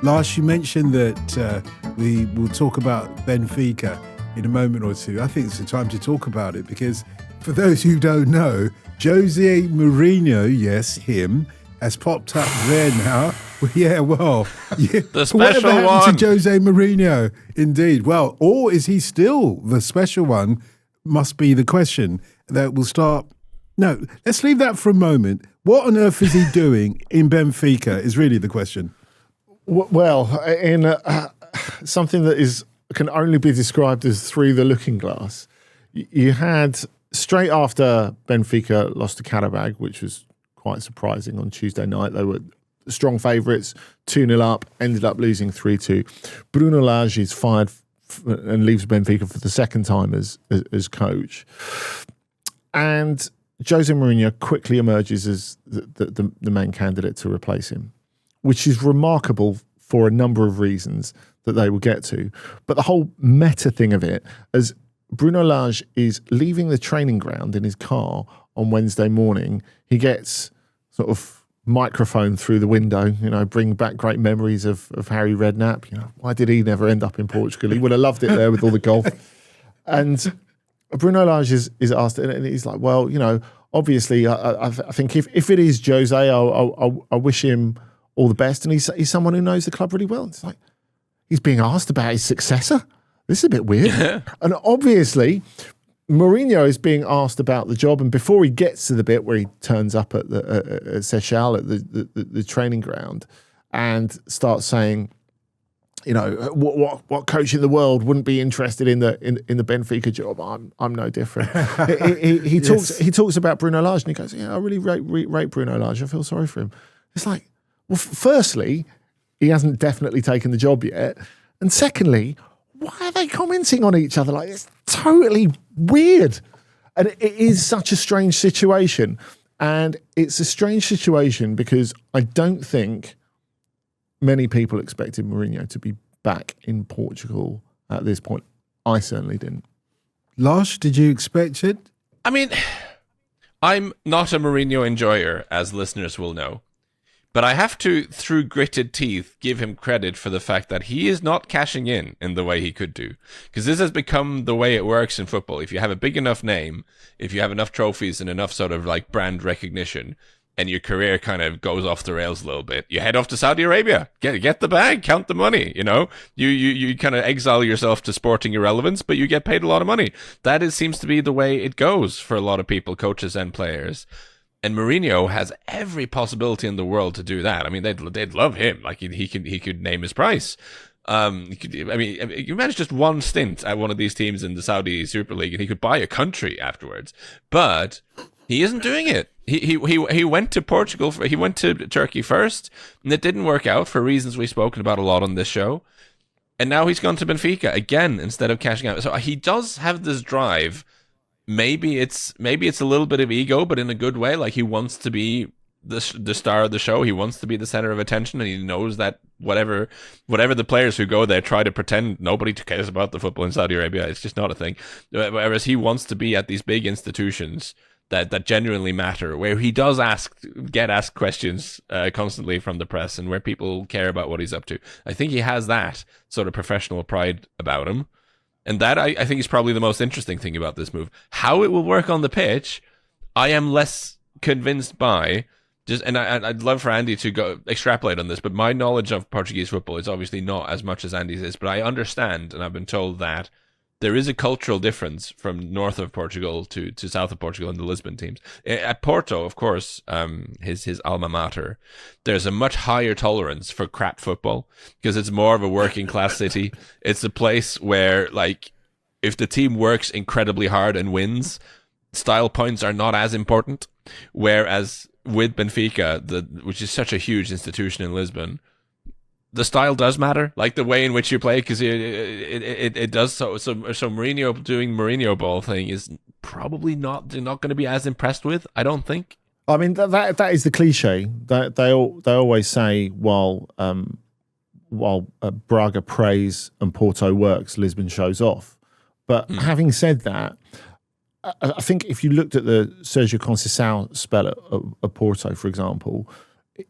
Lars, you mentioned that we will talk about Benfica in a moment or two. I think it's the time to talk about it because for those who don't know, José Mourinho, yes, him, has popped up there now. Yeah, the special whatever happened one to José Mourinho, indeed. Well, or is he still the special one? Must be the question that will start. No, let's leave that for a moment. What on earth is he doing in Benfica is really the question. Well, in something that can only be described as through the looking glass, you had straight after Benfica lost to Qarabag, which was quite surprising on Tuesday night. They were strong favourites, 2-0 up, ended up losing 3-2. Bruno Lage is fired and leaves Benfica for the second time as coach. And José Mourinho quickly emerges as the main candidate to replace him, which is remarkable for a number of reasons that they will get to. But the whole meta thing of it, as Bruno Lage is leaving the training ground in his car on Wednesday morning, he gets sort of microphone through the window, bring back great memories of Harry Redknapp. Why did he never end up in Portugal? He would have loved it there with all the golf. And Bruno Lage is asked, and he's like, well, obviously, I think if it is Jose, I wish him all the best. And he's someone who knows the club really well. It's like, he's being asked about his successor. This is a bit weird. Yeah. And obviously, Mourinho is being asked about the job. And before he gets to the bit where he turns up at Seixal at the training ground and starts saying, what coach in the world wouldn't be interested in the Benfica job? I'm no different. he talks about Bruno Lage and he goes, I really rate Bruno Lage. I feel sorry for him. It's like, well, firstly, he hasn't definitely taken the job yet, and secondly, why are they commenting on each other? Like, it's totally weird, and it is such a strange situation. And it's a strange situation because I don't think many people expected Mourinho to be back in Portugal at this point. I certainly didn't. Lars, did you expect it? I mean, I'm not a Mourinho enjoyer, as listeners will know. But I have to, through gritted teeth, give him credit for the fact that he is not cashing in the way he could do. Because this has become the way it works in football. If you have a big enough name, if you have enough trophies and enough sort of like brand recognition, and your career kind of goes off the rails a little bit, you head off to Saudi Arabia, get the bag, count the money, You kind of exile yourself to sporting irrelevance, but you get paid a lot of money. That seems to be the way it goes for a lot of people, coaches and players. And Mourinho has every possibility in the world to do that. I mean, they'd love him. Like he could name his price. You manage just one stint at one of these teams in the Saudi Super League, and he could buy a country afterwards. But he isn't doing it. He went to Portugal. He went to Turkey first, and it didn't work out for reasons we've spoken about a lot on this show. And now he's gone to Benfica again instead of cashing out. So he does have this drive. Maybe it's a little bit of ego, but in a good way. Like he wants to be the star of the show. He wants to be the center of attention, and he knows that whatever the players who go there try to pretend nobody cares about the football in Saudi Arabia, it's just not a thing. Whereas he wants to be at these big institutions that genuinely matter, where he does get asked questions constantly from the press, and where people care about what he's up to. I think he has that sort of professional pride about him. And that, I think, is probably the most interesting thing about this move. How it will work on the pitch, I am less convinced by. And I'd love for Andy to go extrapolate on this, but my knowledge of Portuguese football is obviously not as much as Andy's is. But I understand, and I've been told that there is a cultural difference from north of Portugal to south of Portugal in the Lisbon teams. At Porto, of course, his alma mater, there's a much higher tolerance for crap football because it's more of a working class city. It's a place where, like, if the team works incredibly hard and wins, style points are not as important. Whereas with Benfica, which is such a huge institution in Lisbon, the style does matter, like the way in which you play, because it does. So Mourinho doing Mourinho ball thing is probably not going to be as impressed with. I don't think. I mean that is the cliche that they always say while Braga prays and Porto works, Lisbon shows off. But having said that, I think if you looked at the Sergio Conceição spell at Porto, for example,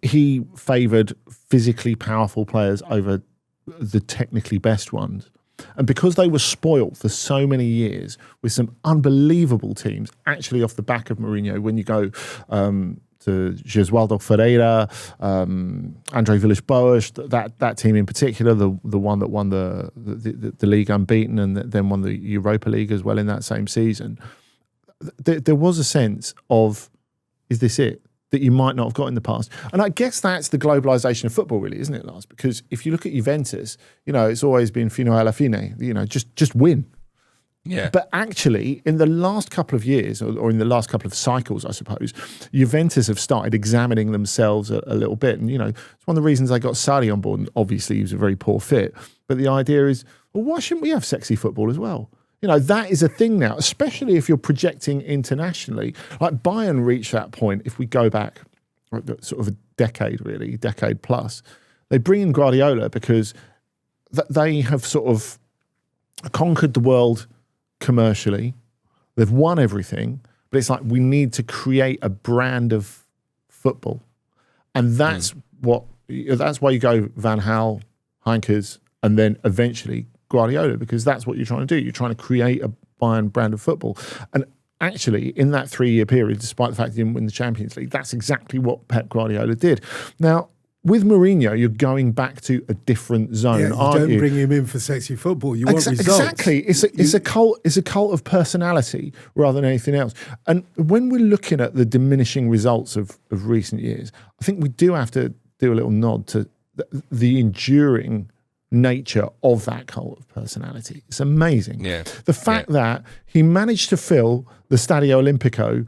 he favoured physically powerful players over the technically best ones. And because they were spoilt for so many years with some unbelievable teams, actually off the back of Mourinho, when you go to Jesualdo Ferreira, Andre Villas-Boas, that team in particular, the one that won the league unbeaten and then won the Europa League as well in that same season, there was a sense of, is this it? That you might not have got in the past. And I guess that's the globalisation of football, really, isn't it, Lars? Because if you look at Juventus, it's always been fino alla fine, just win. Yeah. But actually, in the last couple of years, or in the last couple of cycles, I suppose, Juventus have started examining themselves a little bit. And, it's one of the reasons they got Sarri on board. And obviously, he was a very poor fit. But the idea is, well, why shouldn't we have sexy football as well? That is a thing now, especially if you're projecting internationally. Like Bayern reached that point, if we go back sort of a decade plus. They bring in Guardiola because they have sort of conquered the world commercially. They've won everything, but it's like we need to create a brand of football. And that's why you go Van Gaal, Heinkes, and then eventually Guardiola, because that's what you're trying to do. You're trying to create a Bayern brand of football. And actually, in that 3-year period, despite the fact he didn't win the Champions League, that's exactly what Pep Guardiola did. Now, with Mourinho, you're going back to a different zone, aren't you? Don't bring him in for sexy football. You want results. Exactly. It's a cult of personality rather than anything else. And when we're looking at the diminishing results of recent years, I think we do have to do a little nod to the enduring nature of that cult of personality. It's amazing. Yeah. The fact that he managed to fill the Stadio Olimpico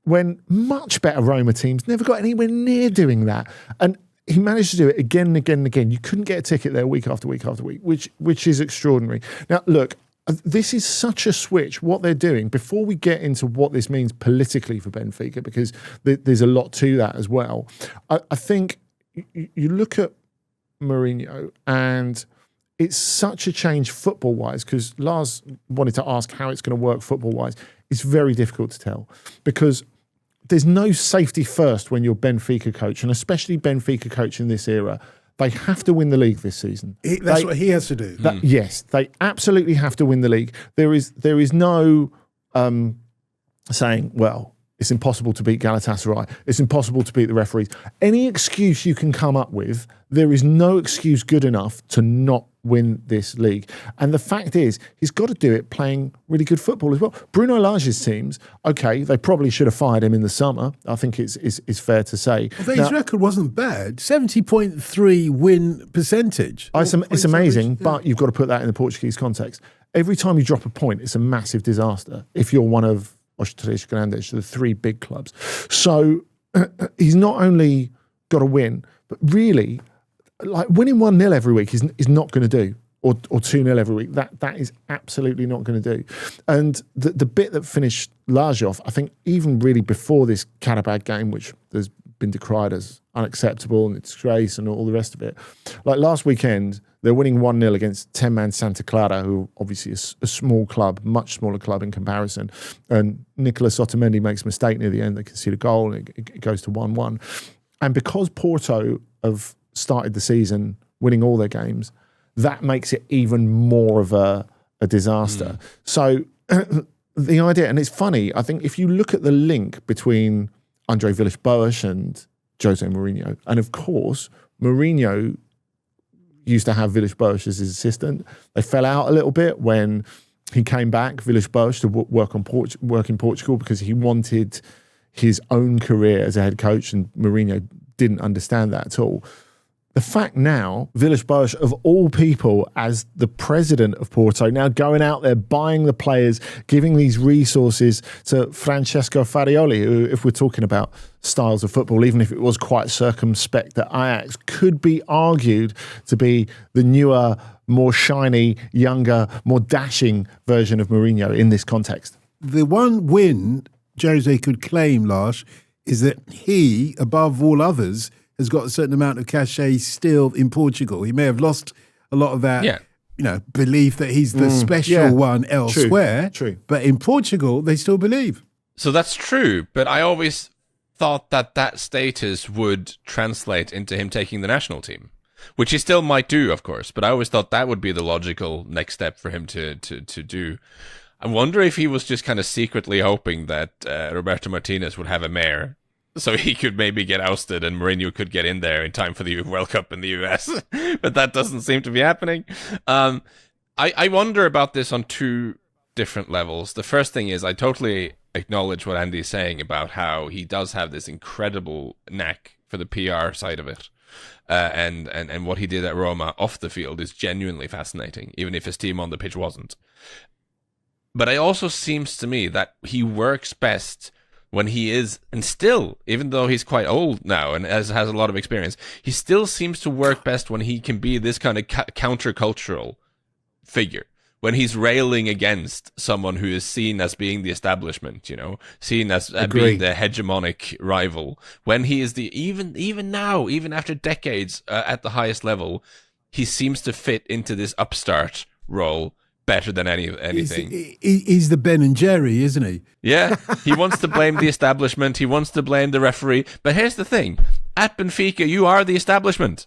when much better Roma teams never got anywhere near doing that. And he managed to do it again and again and again. You couldn't get a ticket there week after week after week, which is extraordinary. Now, look, this is such a switch, what they're doing, before we get into what this means politically for Benfica, because there's a lot to that as well. I think you look at Mourinho, and it's such a change football-wise, because Lars wanted to ask how it's going to work football-wise. It's very difficult to tell, because there's no safety first when you're Benfica coach, and especially Benfica coach in this era. They have to win the league this season. That's what he has to do. Yes, they absolutely have to win the league. There is no saying, well, it's impossible to beat Galatasaray. It's impossible to beat the referees. Any excuse you can come up with, there is no excuse good enough to not win this league. And the fact is, he's got to do it playing really good football as well. Bruno Lage's teams, okay, they probably should have fired him in the summer. I think it's fair to say. Well, his record wasn't bad. 70.3 win percentage. It's amazing, but you've got to put that in the Portuguese context. Every time you drop a point, it's a massive disaster if you're one of os três grandes, the 3 big clubs. So he's not only got to win, but really, like winning 1-0 every week is not going to do, or 2-0 every week. That is absolutely not going to do. And the bit that finished Lage off, I think, even really before this Qarabag game, which has been decried as unacceptable and disgrace and all the rest of it. Like last weekend, they're winning 1-0 against 10-man Santa Clara, who obviously is a small club, much smaller club in comparison. And Nicolas Otamendi makes a mistake near the end. They concede a goal and it goes to 1-1. And because Porto have started the season winning all their games, that makes it even more of a disaster. So the idea, and it's funny, I think if you look at the link between Andre Villas-Boas and José Mourinho, and of course, Mourinho used to have Villas-Boas as his assistant. They fell out a little bit when he came back, Villas-Boas, to work in Portugal because he wanted his own career as a head coach, and Mourinho didn't understand that at all. The fact now, Villas-Boas, of all people, as the president of Porto, now going out there, buying the players, giving these resources to Francesco Farioli, who, if we're talking about styles of football, even if it was quite circumspect at Ajax, could be argued to be the newer, more shiny, younger, more dashing version of Mourinho in this context. The one win Jose could claim, Lars, is that he, above all others, has got a certain amount of cachet still in Portugal. He may have lost a lot of that, belief that he's the special one elsewhere. True. But in Portugal, they still believe. So that's true. But I always thought that status would translate into him taking the national team, which he still might do, of course. But I always thought that would be the logical next step for him to do. I wonder if he was just kind of secretly hoping that Roberto Martinez would have a mayor, so he could maybe get ousted and Mourinho could get in there in time for the World Cup in the US. But that doesn't seem to be happening. I wonder about this on two different levels. The first thing is I totally acknowledge what Andy's saying about how he does have this incredible knack for the PR side of it. And what he did at Roma off the field is genuinely fascinating, even if his team on the pitch wasn't. But it also seems to me that he works best when he is, and still, even though he's quite old now and has a lot of experience, he still seems to work best when he can be this kind of countercultural figure. When he's railing against someone who is seen as being the establishment, seen as being the hegemonic rival. When he is even now, even after decades at the highest level, he seems to fit into this upstart role better than anything. He's the Ben and Jerry, isn't he? Yeah, he wants to blame the establishment. He wants to blame the referee. But here's the thing. At Benfica, you are the establishment.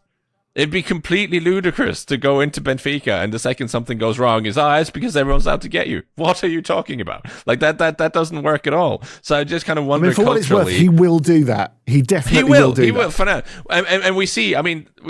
It'd be completely ludicrous to go into Benfica and the second something goes wrong is, it's because everyone's out to get you. What are you talking about? Like that doesn't work at all. So I just kind of wonder for culturally. What it's worth, he will do that. He definitely will do that. He will for now. And we see,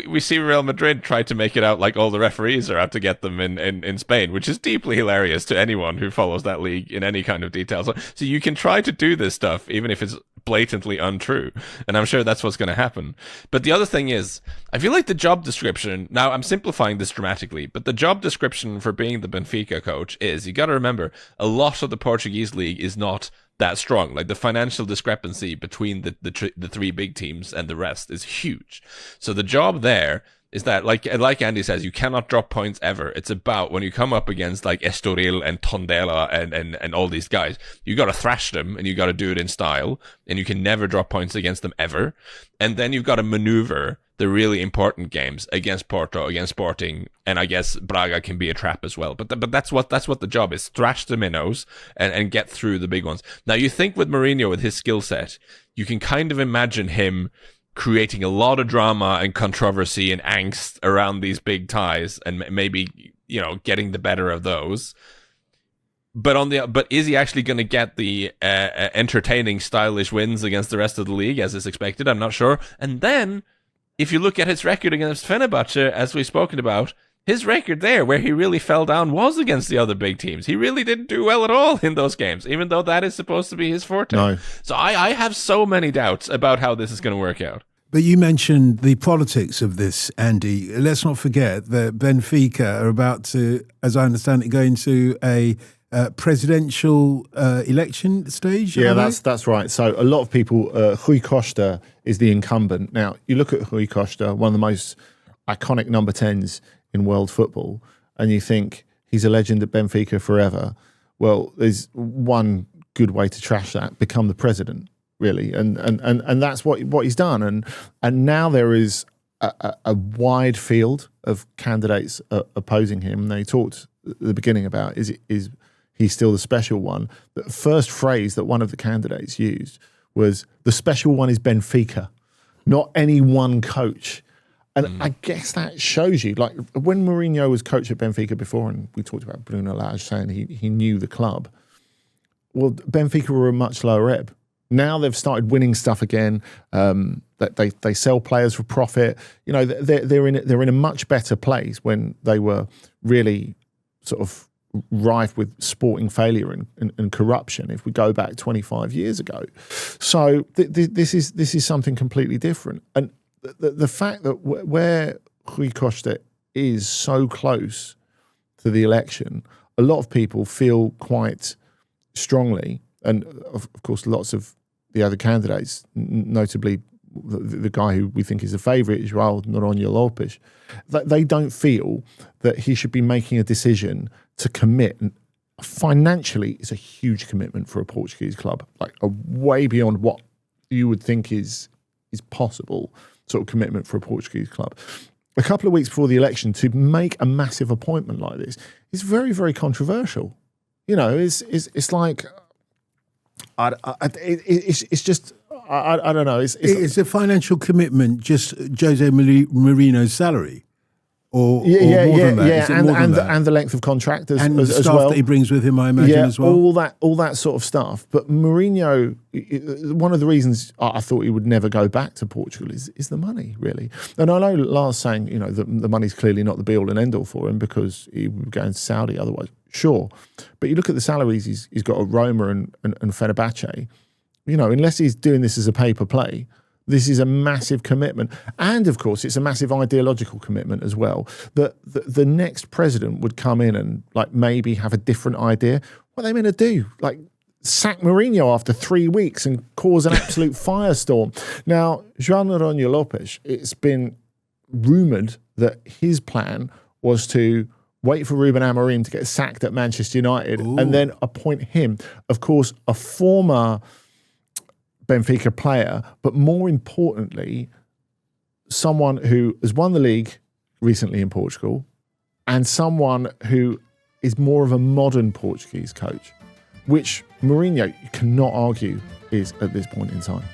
we see Real Madrid try to make it out like all the referees are out to get them in Spain, which is deeply hilarious to anyone who follows that league in any kind of detail. So you can try to do this stuff, even if it's blatantly untrue. And I'm sure that's what's going to happen. But the other thing is, I feel like the job description, now I'm simplifying this dramatically, but the job description for being the Benfica coach is, you got to remember, a lot of the Portuguese league is not that strong. Like the financial discrepancy between the three big teams and the rest is huge. So the job there is that, like Andy says, you cannot drop points ever. It's about when you come up against like Estoril and Tondela and all these guys, you got to thrash them and you got to do it in style, and you can never drop points against them ever. And then you've got to maneuver the really important games against Porto, against Sporting, and I guess Braga can be a trap as well. But that's what the job is: thrash the minnows and get through the big ones. Now you think with Mourinho, with his skill set, you can kind of imagine him creating a lot of drama and controversy and angst around these big ties, and maybe getting the better of those. But is he actually going to get the entertaining, stylish wins against the rest of the league as is expected? I'm not sure. And then, if you look at his record against Fenerbahce, as we've spoken about, his record there, where he really fell down, was against the other big teams. He really didn't do well at all in those games, even though that is supposed to be his forte. No. So I have so many doubts about how this is going to work out. But you mentioned the politics of this, Andy. Let's not forget that Benfica are about to, as I understand it, go into a presidential election stage. Yeah, that's right. So a lot of people, Rui Costa is the incumbent. Now, you look at Rui Costa, one of the most iconic number 10s in world football, and you think he's a legend at Benfica forever. Well, there's one good way to trash that: become the president, really, and that's what he's done. And now there is a wide field of candidates opposing him. They talked at the beginning about is he's still the special one. The first phrase that one of the candidates used was, the special one is Benfica, not any one coach. And I guess that shows you, like when Mourinho was coach at Benfica before, and we talked about Bruno Lage saying he knew the club. Well, Benfica were a much lower ebb. Now they've started winning stuff again. That they sell players for profit. They're in a much better place when they were really sort of rife with sporting failure and corruption. If we go back 25 years ago, so this is something completely different. And the fact that where Rui Costa is so close to the election, a lot of people feel quite strongly, and of course lots of the other candidates, notably the guy who we think is a favourite, João Noronha Lopes, that they don't feel that he should be making a decision to commit. Financially, it's a huge commitment for a Portuguese club, like a way beyond what you would think is possible sort of commitment for a Portuguese club. A couple of weeks before the election, to make a massive appointment like this is very, very controversial. It's like it's just, I don't know. It's a financial commitment, just Jose Mourinho's salary, or more than that. Yeah, Is it more than that? and the length of contract as And the as staff well. that he brings with him, I imagine, as well. all that sort of stuff. But Mourinho, one of the reasons I thought he would never go back to Portugal is the money, really. And I know Lars saying, that the money's clearly not the be all and end all for him because he would go into Saudi otherwise. Sure, but you look at the salaries he's got at Roma and Fenerbahce. Unless he's doing this as a pay per play. This is a massive commitment. And, of course, it's a massive ideological commitment as well, that the next president would come in and, maybe have a different idea. What are they meant to do? Sack Mourinho after 3 weeks and cause an absolute firestorm. Now, João Noronha Lopes, it's been rumoured that his plan was to wait for Ruben Amorim to get sacked at Manchester United and then appoint him. Of course, a former Benfica player, but more importantly, someone who has won the league recently in Portugal and someone who is more of a modern Portuguese coach, which Mourinho, you cannot argue, is at this point in time.